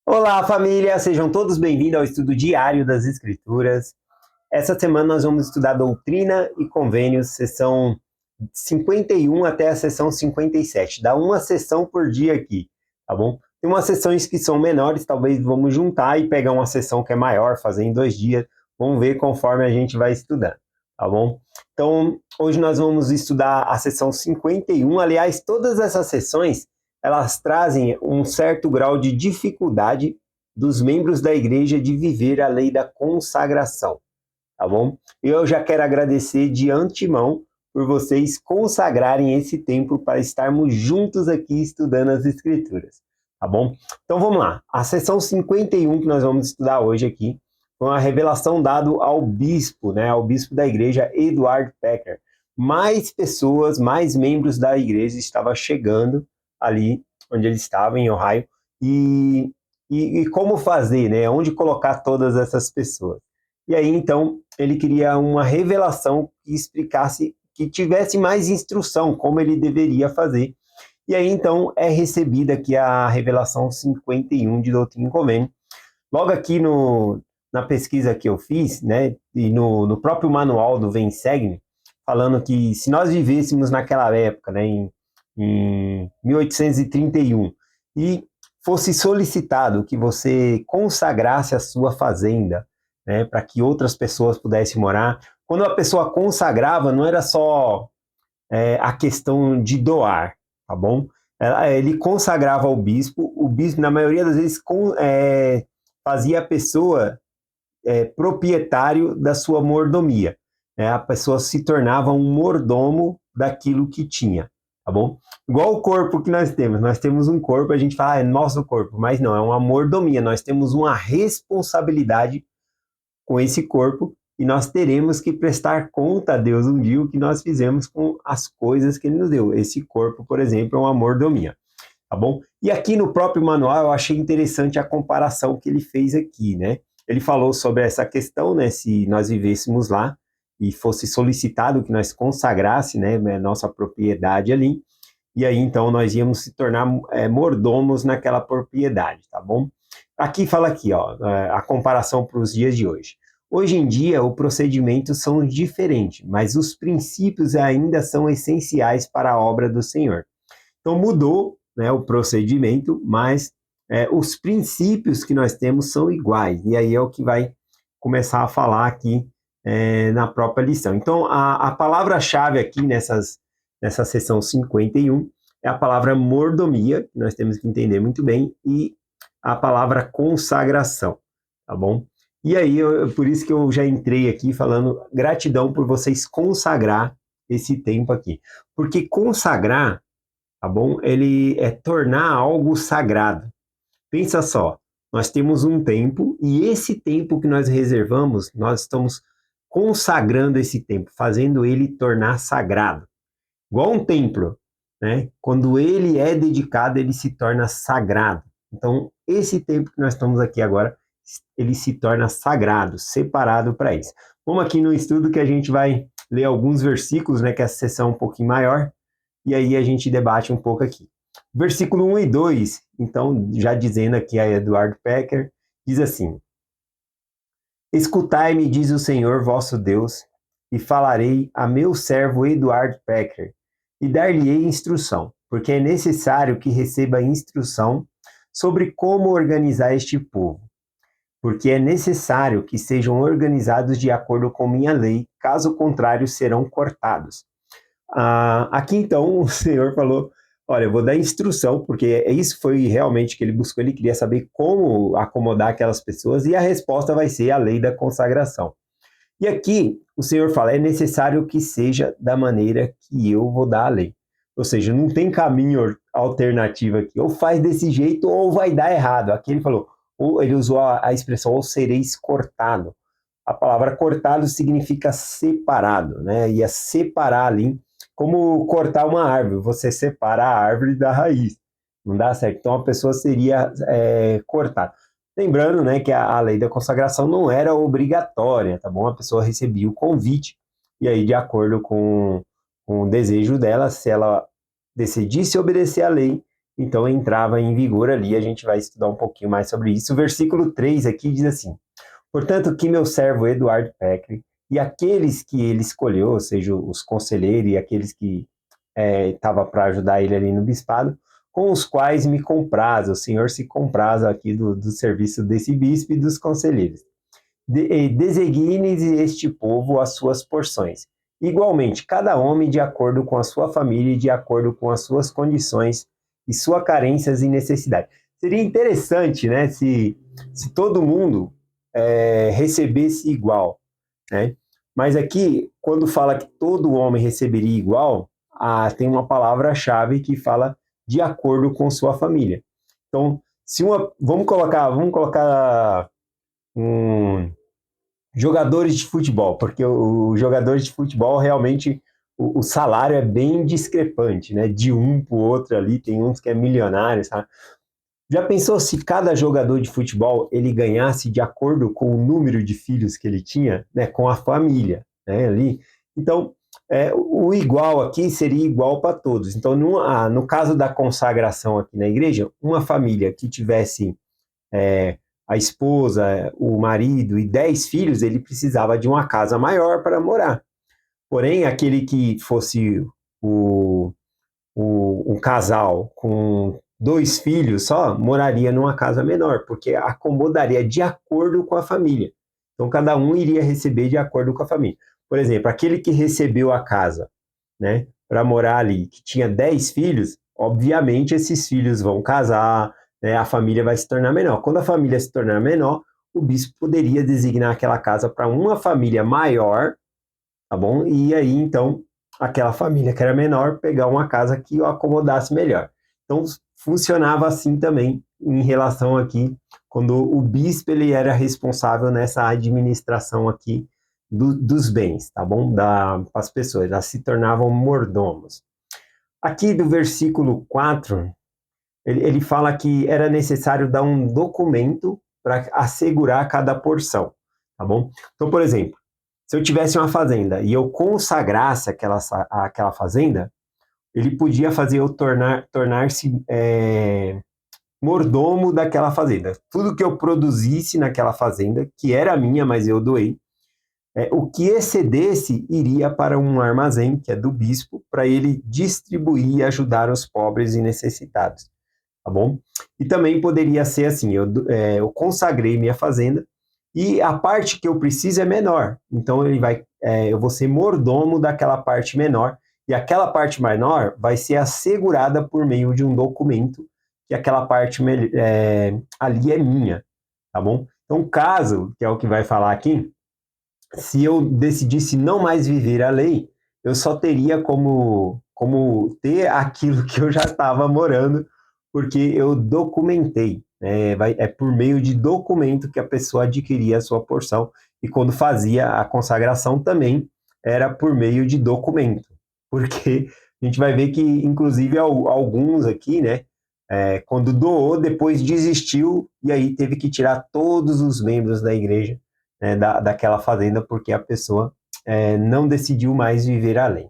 Olá, família! Sejam todos bem-vindos ao estudo diário das Escrituras. Essa semana nós vamos estudar Doutrina e Convênios, sessão 51 até a sessão 57. Dá uma sessão por dia aqui, tá bom? Tem umas sessões que são menores, talvez vamos juntar e pegar uma sessão que é maior, fazer em 2 dias. Vamos ver conforme a gente vai estudando, tá bom? Então, hoje nós vamos estudar a sessão 51. Aliás, todas essas sessões elas trazem um certo grau de dificuldade dos membros da igreja de viver a lei da consagração, tá bom? Eu já quero agradecer de antemão por vocês consagrarem esse tempo para estarmos juntos aqui estudando as Escrituras, tá bom? Então vamos lá. A sessão 51 que nós vamos estudar hoje aqui foi uma revelação dada ao bispo, né, ao bispo da igreja, Edward Packer. Mais pessoas, mais membros da igreja estavam chegando ali onde ele estava, em Ohio, e como fazer, né? Onde colocar todas essas pessoas. E aí, então, ele queria uma revelação que explicasse, que tivesse mais instrução, como ele deveria fazer. E aí, então, é recebida aqui a revelação 51 de Doutrina e Convênio. Logo aqui na pesquisa que eu fiz, né, e no próprio manual do Vem Segue, falando que se nós vivêssemos naquela época, né, em 1831, e fosse solicitado que você consagrasse a sua fazenda, né, para que outras pessoas pudessem morar. Quando a pessoa consagrava, não era só a questão de doar, tá bom? Ele consagrava o bispo, na maioria das vezes, fazia a pessoa proprietário da sua mordomia. Né? A pessoa se tornava um mordomo daquilo que tinha, tá bom? Igual o corpo que nós temos um corpo, a gente fala, é nosso corpo, mas não, é uma mordomia, nós temos uma responsabilidade com esse corpo e nós teremos que prestar conta a Deus um dia o que nós fizemos com as coisas que Ele nos deu. Esse corpo, por exemplo, é uma mordomia, tá bom? E aqui no próprio manual eu achei interessante a comparação que ele fez aqui, né? Ele falou sobre essa questão, né? Se nós vivêssemos lá e fosse solicitado que nós consagrasse, né, nossa propriedade ali, e aí então nós íamos se tornar mordomos naquela propriedade, tá bom? Aqui fala aqui, ó, a comparação para os dias de hoje. Hoje em dia, os procedimentos são diferentes, mas os princípios ainda são essenciais para a obra do Senhor. Então mudou, né, o procedimento, mas os princípios que nós temos são iguais. E aí é o que vai começar a falar aqui na própria lição. Então a palavra-chave aqui nessa seção 51 é a palavra mordomia, que nós temos que entender muito bem, e a palavra consagração, tá bom? E aí, por isso que eu já entrei aqui falando gratidão por vocês consagrar esse tempo aqui. Porque consagrar, tá bom? Ele é tornar algo sagrado. Pensa só, nós temos um tempo e esse tempo que nós reservamos, nós estamos consagrando esse tempo, fazendo ele tornar sagrado. Igual um templo, né? Quando ele é dedicado, ele se torna sagrado. Então, esse tempo que nós estamos aqui agora, ele se torna sagrado, separado para isso. Vamos aqui no estudo que a gente vai ler alguns versículos, né? Que essa sessão é um pouquinho maior, e aí a gente debate um pouco aqui. Versículo 1 e 2, então, já dizendo aqui a Edward Packer, diz assim: Escutai-me, diz o Senhor vosso Deus, e falarei a meu servo Edward Packer, e dar-lhe-ei instrução, porque é necessário que receba instrução sobre como organizar este povo, porque é necessário que sejam organizados de acordo com minha lei, caso contrário serão cortados. Aqui então o Senhor falou, olha, eu vou dar instrução, porque isso foi realmente que ele buscou, ele queria saber como acomodar aquelas pessoas, e a resposta vai ser a lei da consagração. E aqui o Senhor fala, é necessário que seja da maneira que eu vou dar a lei. Ou seja, não tem caminho alternativo aqui. Ou faz desse jeito ou vai dar errado. Aqui ele falou, ou ele usou a expressão, ou sereis cortado. A palavra cortado significa separado, né? Ia separar ali, como cortar uma árvore. Você separa a árvore da raiz. Não dá certo. Então a pessoa seria cortada. Lembrando, né, que a lei da consagração não era obrigatória, tá bom? A pessoa recebia o convite, e aí, de acordo com o desejo dela, se ela decidisse obedecer à lei, então entrava em vigor ali. A gente vai estudar um pouquinho mais sobre isso. O versículo 3 aqui diz assim: portanto, que meu servo Eduardo Peckley e aqueles que ele escolheu, ou seja, os conselheiros e aqueles que estava para ajudar ele ali no bispado, com os quais me compraz, o Senhor se compraz aqui do serviço desse bispo e dos conselheiros. Designes este povo as suas porções. Igualmente, cada homem de acordo com a sua família e de acordo com as suas condições e suas carências e necessidades. Seria interessante, né, se todo mundo recebesse igual, né? Mas aqui, quando fala que todo homem receberia igual, tem uma palavra-chave que fala de acordo com sua família. Então, vamos colocar um, jogadores de futebol, porque os jogadores de futebol realmente o salário é bem discrepante, né? De um para o outro ali, tem uns que é milionário, sabe? Já pensou se cada jogador de futebol ele ganhasse de acordo com o número de filhos que ele tinha, né, com a família, né, ali? Então, o igual aqui seria igual para todos. Então, no caso da consagração aqui na igreja, uma família que tivesse a esposa, o marido e 10 filhos, ele precisava de uma casa maior para morar. Porém, aquele que fosse o, um casal com 2 filhos só, moraria numa casa menor, porque acomodaria de acordo com a família. Então, cada um iria receber de acordo com a família. Por exemplo, aquele que recebeu a casa, né, para morar ali, que tinha 10 filhos, obviamente esses filhos vão casar, né, a família vai se tornar menor. Quando a família se tornar menor, o bispo poderia designar aquela casa para uma família maior, tá bom? E aí, então, aquela família que era menor, pegar uma casa que o acomodasse melhor. Então, funcionava assim também em relação aqui, quando o bispo ele era responsável nessa administração aqui dos bens, tá bom? As pessoas, elas se tornavam mordomos. Aqui do versículo 4, ele fala que era necessário dar um documento para assegurar cada porção, tá bom? Então, por exemplo, se eu tivesse uma fazenda e eu consagrasse aquela fazenda, ele podia fazer eu tornar-se mordomo daquela fazenda. Tudo que eu produzisse naquela fazenda, que era minha, mas eu doei, o que excedesse iria para um armazém, que é do bispo, para ele distribuir e ajudar os pobres e necessitados, tá bom? E também poderia ser assim, eu consagrei minha fazenda, e a parte que eu preciso é menor. Então eu vou ser mordomo daquela parte menor, e aquela parte menor vai ser assegurada por meio de um documento que aquela parte ali é minha, tá bom? Então, caso, que é o que vai falar aqui, se eu decidisse não mais viver a lei, eu só teria como ter aquilo que eu já estava morando, porque eu documentei. É por meio de documento que a pessoa adquiria a sua porção, e quando fazia a consagração também era por meio de documento, porque a gente vai ver que, inclusive, alguns aqui, né, quando doou, depois desistiu, e aí teve que tirar todos os membros da igreja, né, daquela fazenda, porque a pessoa não decidiu mais viver a lei,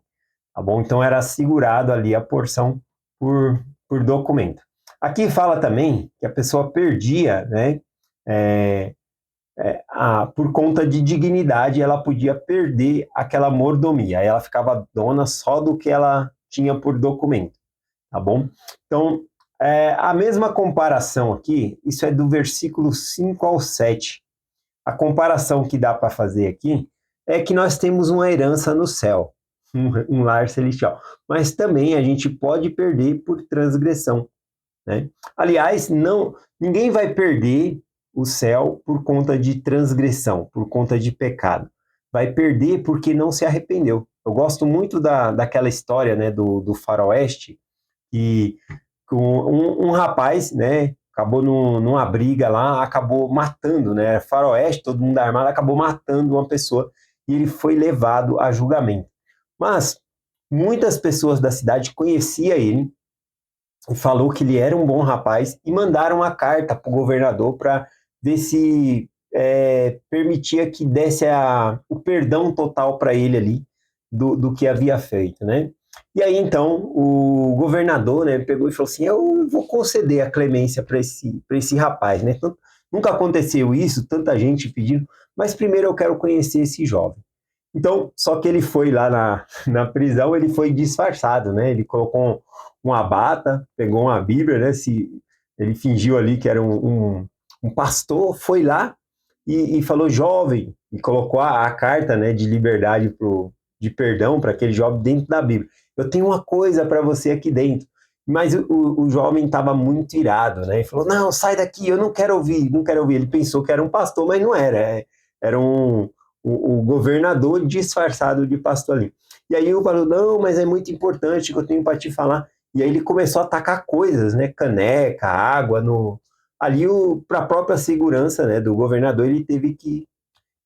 tá bom? Então era assegurado ali a porção por documento. Aqui fala também que a pessoa perdia, né, por conta de dignidade, ela podia perder aquela mordomia, aí ela ficava dona só do que ela tinha por documento, tá bom? Então, a mesma comparação aqui, isso é do versículo 5 ao 7. A comparação que dá para fazer aqui é que nós temos uma herança no céu, um lar celestial, mas também a gente pode perder por transgressão, né? Aliás, ninguém vai perder o céu por conta de transgressão, por conta de pecado. Vai perder porque não se arrependeu. Eu gosto muito daquela história, né, do faroeste, que um rapaz, né, acabou numa briga lá, acabou matando, né, faroeste, todo mundo armado, acabou matando uma pessoa e ele foi levado a julgamento. Mas muitas pessoas da cidade conheciam ele e falou que ele era um bom rapaz e mandaram uma carta para o governador para ver se permitia que desse o perdão total para ele ali do que havia feito, né? E aí, então, o governador, né, pegou e falou assim, eu vou conceder a clemência para esse rapaz, né? Então, nunca aconteceu isso, tanta gente pedindo, mas primeiro eu quero conhecer esse jovem. Então, só que ele foi lá na prisão, ele foi disfarçado, né? Ele colocou uma bata, pegou uma Bíblia, né? Ele fingiu ali que era um pastor, foi lá e falou jovem, e colocou a carta, né, de liberdade, de perdão para aquele jovem dentro da Bíblia. Eu tenho uma coisa para você aqui dentro. Mas o jovem estava muito irado, né? Ele falou, não, sai daqui, eu não quero ouvir, não quero ouvir. Ele pensou que era um pastor, mas não era. Era o governador disfarçado de pastor ali. E aí eu falou, não, mas é muito importante que eu tenho para te falar. E aí ele começou a atacar coisas, né? Caneca, água, ali para a própria segurança, né, do governador, ele teve que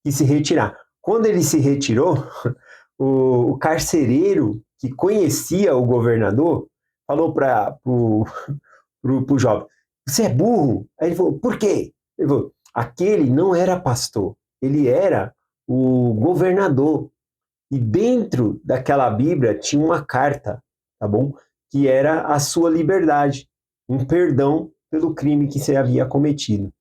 se retirar. Quando ele se retirou, o carcereiro que conhecia o governador falou para o jovem, você é burro? Aí ele falou, por quê? Ele falou, aquele não era pastor, ele era o governador. E dentro daquela Bíblia tinha uma carta, tá bom? Que era a sua liberdade, um perdão pelo crime que você havia cometido.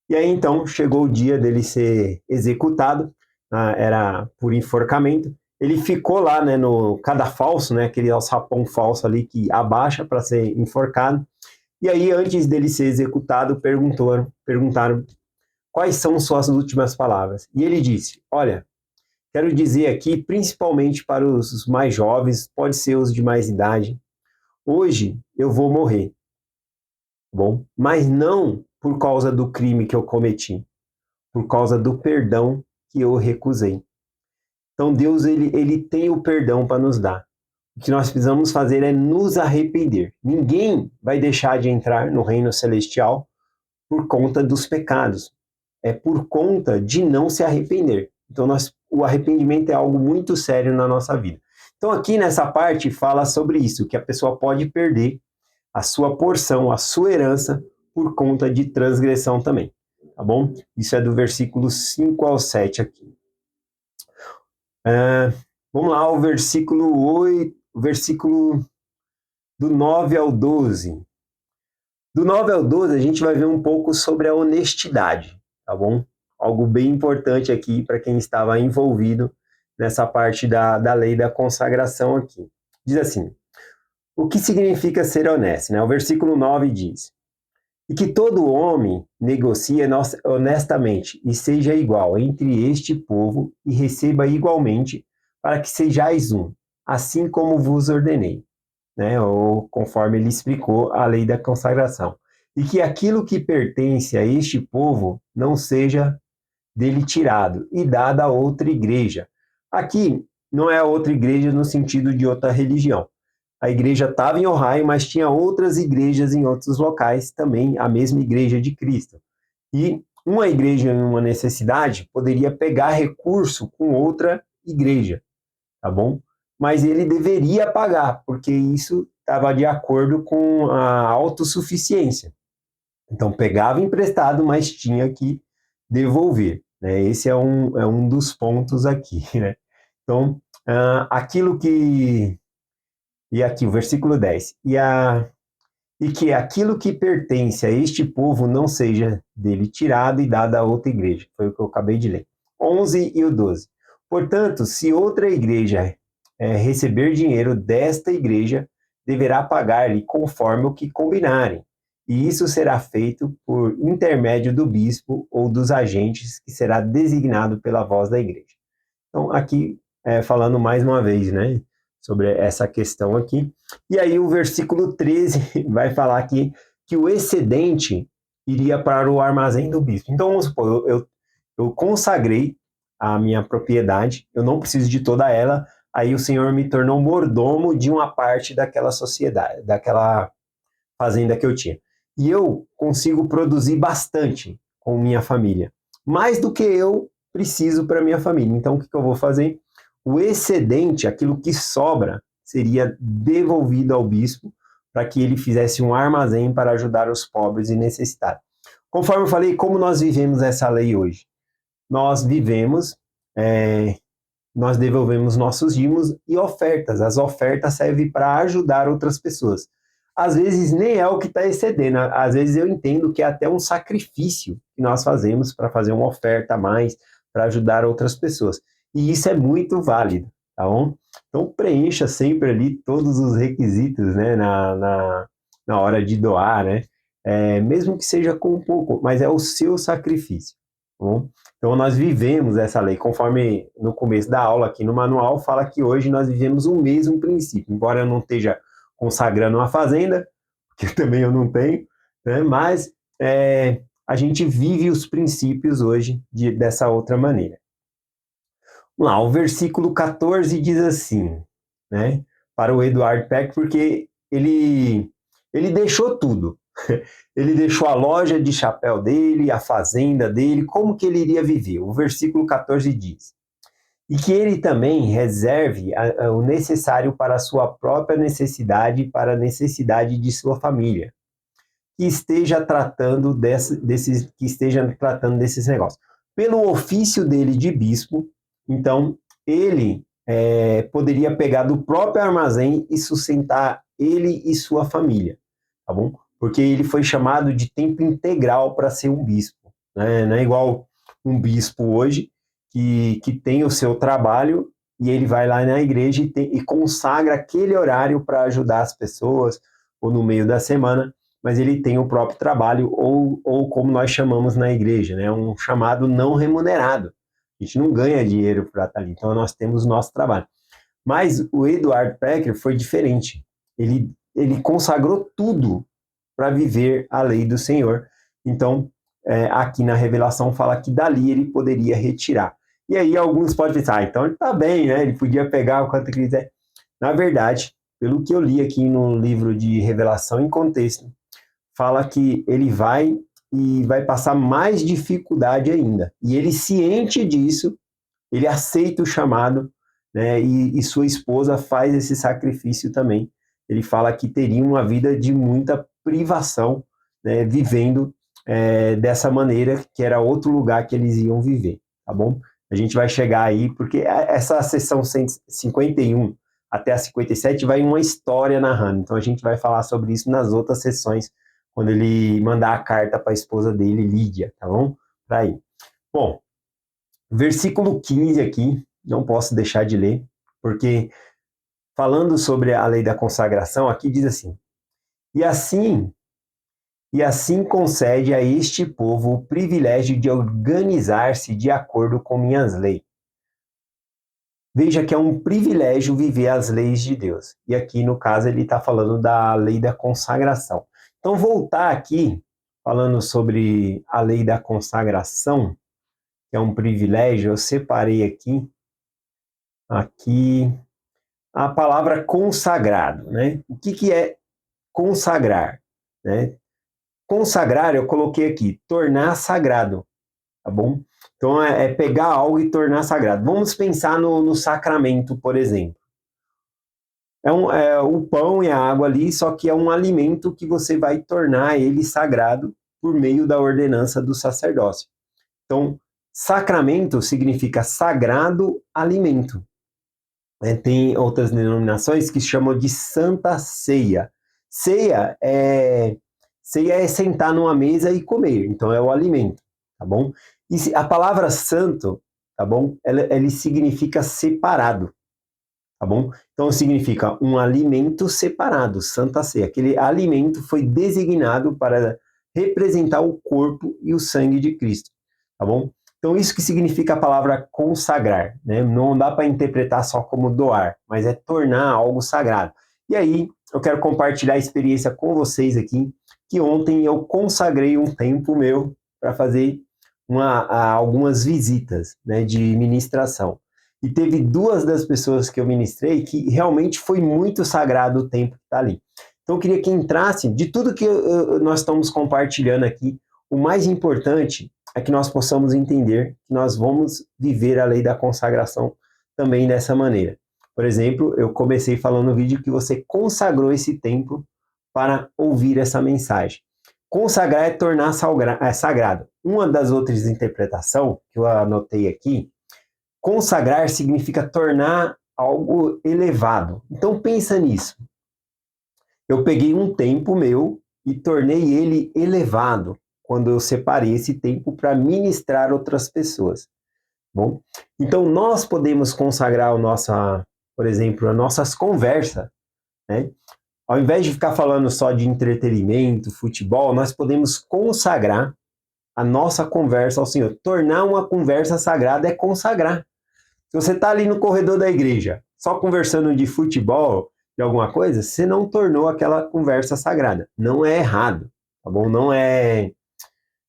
E aí então chegou o dia dele ser executado, era por enforcamento. Ele ficou lá, né, no cadafalso, né, aquele alçapão falso ali que abaixa para ser enforcado. E aí, antes dele ser executado, perguntaram quais são suas últimas palavras. E ele disse: olha, quero dizer aqui, principalmente para os mais jovens, pode ser os de mais idade, hoje eu vou morrer, bom? Mas não por causa do crime que eu cometi, por causa do perdão que eu recusei. Então Deus ele tem o perdão para nos dar. O que nós precisamos fazer é nos arrepender. Ninguém vai deixar de entrar no reino celestial por conta dos pecados. É por conta de não se arrepender. Então o arrependimento é algo muito sério na nossa vida. Então aqui nessa parte fala sobre isso, que a pessoa pode perder a sua porção, a sua herança, por conta de transgressão também. Tá bom? Isso é do versículo 5 ao 7 aqui. Vamos lá, o versículo 8, o versículo do 9 ao 12. Do 9 ao 12, a gente vai ver um pouco sobre a honestidade, tá bom? Algo bem importante aqui para quem estava envolvido nessa parte da lei da consagração aqui. Diz assim, o que significa ser honesto? Né? O versículo 9 diz, e que todo homem negocie honestamente e seja igual entre este povo e receba igualmente para que sejais um, assim como vos ordenei, né? Ou conforme ele explicou a lei da consagração. E que aquilo que pertence a este povo não seja dele tirado e dado a outra igreja. Aqui não é a outra igreja no sentido de outra religião. A igreja estava em Ohio, mas tinha outras igrejas em outros locais também, a mesma igreja de Cristo. E uma igreja em uma necessidade poderia pegar recurso com outra igreja, tá bom? Mas ele deveria pagar, porque isso estava de acordo com a autossuficiência. Então pegava emprestado, mas tinha que devolver, né? Esse é um dos pontos aqui, né? Então, aquilo que... E aqui, o versículo 10. E que aquilo que pertence a este povo não seja dele tirado e dado a outra igreja. Foi o que eu acabei de ler. 11 e o 12. Portanto, se outra igreja receber dinheiro desta igreja, deverá pagar-lhe conforme o que combinarem. E isso será feito por intermédio do bispo ou dos agentes, que será designado pela voz da igreja. Então, aqui, falando mais uma vez, né, sobre essa questão aqui. E aí, o versículo 13 vai falar aqui que o excedente iria para o armazém do bispo. Então, vamos supor, eu consagrei a minha propriedade, eu não preciso de toda ela, aí o Senhor me tornou mordomo de uma parte daquela sociedade, daquela fazenda que eu tinha. E eu consigo produzir bastante com minha família, mais do que eu preciso para minha família. Então, o que eu vou fazer? O excedente, aquilo que sobra, seria devolvido ao bispo para que ele fizesse um armazém para ajudar os pobres e necessitados. Conforme eu falei, como nós vivemos essa lei hoje? Nós vivemos nós devolvemos nossos dízimos e ofertas. As ofertas servem para ajudar outras pessoas. Às vezes nem é o que está excedendo, às vezes eu entendo que é até um sacrifício que nós fazemos para fazer uma oferta a mais, para ajudar outras pessoas. E isso é muito válido, tá bom? Então preencha sempre ali todos os requisitos, né, na hora de doar, né? Mesmo que seja com um pouco, mas é o seu sacrifício, tá bom? Então nós vivemos essa lei, conforme no começo da aula aqui no manual, fala que hoje nós vivemos o mesmo princípio, embora eu não esteja consagrando uma fazenda, que também eu não tenho, né? Mas a gente vive os princípios hoje dessa outra maneira. Vamos lá, o versículo 14 diz assim, né? Para o Eduardo Peck, porque ele deixou tudo. Ele deixou a loja de chapéu dele, a fazenda dele, como que ele iria viver? O versículo 14 diz: e que ele também reserve o necessário para a sua própria necessidade e para a necessidade de sua família, que esteja tratando desses negócios. Pelo ofício dele de bispo, então ele poderia pegar do próprio armazém e sustentar ele e sua família, tá bom? Porque ele foi chamado de tempo integral para ser um bispo, né? Não é igual um bispo hoje, que tem o seu trabalho e ele vai lá na igreja e consagra aquele horário para ajudar as pessoas, ou no meio da semana, mas ele tem o próprio trabalho, ou como nós chamamos na igreja, né, um chamado não remunerado. A gente não ganha dinheiro para estar ali, então nós temos o nosso trabalho. Mas o Eduard Pecker foi diferente. Ele consagrou tudo para viver a lei do Senhor. Então, aqui na revelação fala que dali ele poderia retirar. E aí alguns podem pensar, então ele está bem, né? Ele podia pegar o quanto quiser. Na verdade, pelo que eu li aqui no livro de Revelação em Contexto, fala que ele vai passar mais dificuldade ainda. E ele, ciente disso, ele aceita o chamado, né? E sua esposa faz esse sacrifício também. Ele fala que teria uma vida de muita privação, né? Vivendo dessa maneira, que era outro lugar que eles iam viver, tá bom? A gente vai chegar aí, porque essa sessão 51 até a 57 vai uma história narrando, então a gente vai falar sobre isso nas outras sessões, quando ele mandar a carta para a esposa dele, Lídia, tá bom? Para aí. Bom, versículo 15 aqui, não posso deixar de ler, porque falando sobre a lei da consagração, aqui diz assim: e assim concede a este povo o privilégio de organizar-se de acordo com minhas leis. Veja que é um privilégio viver as leis de Deus. E aqui, no caso, ele está falando da lei da consagração. Então, voltar aqui, falando sobre a lei da consagração, que é um privilégio, eu separei aqui a palavra consagrado, né? O que é consagrar, né? Consagrar, eu coloquei aqui, tornar sagrado, tá bom? Então, é pegar algo e tornar sagrado. Vamos pensar no sacramento, por exemplo. O pão e a água ali, só que é um alimento que você vai tornar ele sagrado por meio da ordenança do sacerdócio. Então, sacramento significa sagrado alimento. Tem outras denominações que chamam de Santa Ceia. Ceia é sentar numa mesa e comer, então é o alimento, tá bom? E a palavra santo, tá bom? Ele significa separado, tá bom? Então significa um alimento separado, Santa Ceia. Aquele alimento foi designado para representar o corpo e o sangue de Cristo, tá bom? Então isso que significa a palavra consagrar, né? Não dá para interpretar só como doar, mas é tornar algo sagrado. E aí eu quero compartilhar a experiência com vocês aqui, que ontem eu consagrei um tempo meu para fazer algumas visitas, né, de ministração. E teve duas das pessoas que eu ministrei que realmente foi muito sagrado o tempo que está ali. Então eu queria que entrasse, de tudo que nós estamos compartilhando aqui, o mais importante é que nós possamos entender que nós vamos viver a lei da consagração também dessa maneira. Por exemplo, eu comecei falando no vídeo que você consagrou esse tempo para ouvir essa mensagem. Consagrar é tornar sagrado. Uma das outras interpretações que eu anotei aqui Consagrar significa tornar algo elevado. Então pensa nisso. Eu peguei um tempo meu e tornei ele elevado quando eu separei esse tempo para ministrar outras pessoas. Bom, então nós podemos consagrar por exemplo, as nossas conversas, né? Ao invés de ficar falando só de entretenimento, futebol, nós podemos consagrar a nossa conversa ao Senhor. Tornar uma conversa sagrada é consagrar. Se você está ali no corredor da igreja, só conversando de futebol, de alguma coisa, você não tornou aquela conversa sagrada. Não é errado, tá bom? Não é...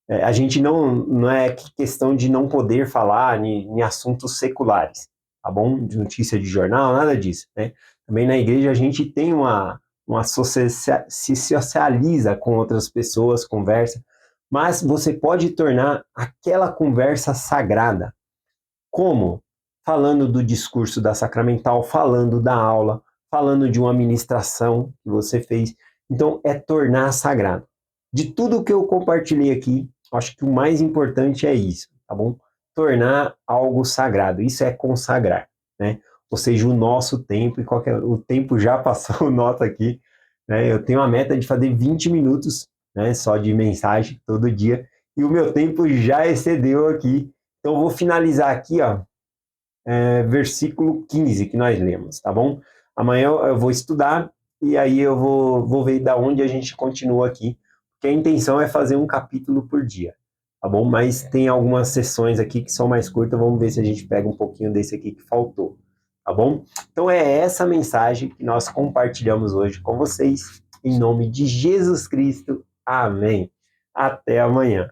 a gente não é questão de não poder falar em assuntos seculares, tá bom? De notícia de jornal, nada disso, né? Também na igreja a gente tem se socializa com outras pessoas, conversa, mas você pode tornar aquela conversa sagrada. Como? Falando do discurso da sacramental, falando da aula, falando de uma ministração que você fez. Então, é tornar sagrado. De tudo que eu compartilhei aqui, acho que o mais importante é isso, tá bom? Tornar algo sagrado. Isso é consagrar, né? Ou seja, o nosso tempo, o tempo já passou, nota aqui, né? Eu tenho a meta de fazer 20 minutos, né, só de mensagem todo dia, e o meu tempo já excedeu aqui. Então, eu vou finalizar aqui, ó, versículo 15 que nós lemos, tá bom? Amanhã eu vou estudar e aí eu vou ver da onde a gente continua aqui, porque a intenção é fazer um capítulo por dia, tá bom? Mas tem algumas sessões aqui que são mais curtas, vamos ver se a gente pega um pouquinho desse aqui que faltou, tá bom? Então é essa mensagem que nós compartilhamos hoje com vocês, em nome de Jesus Cristo. Amém. Até amanhã.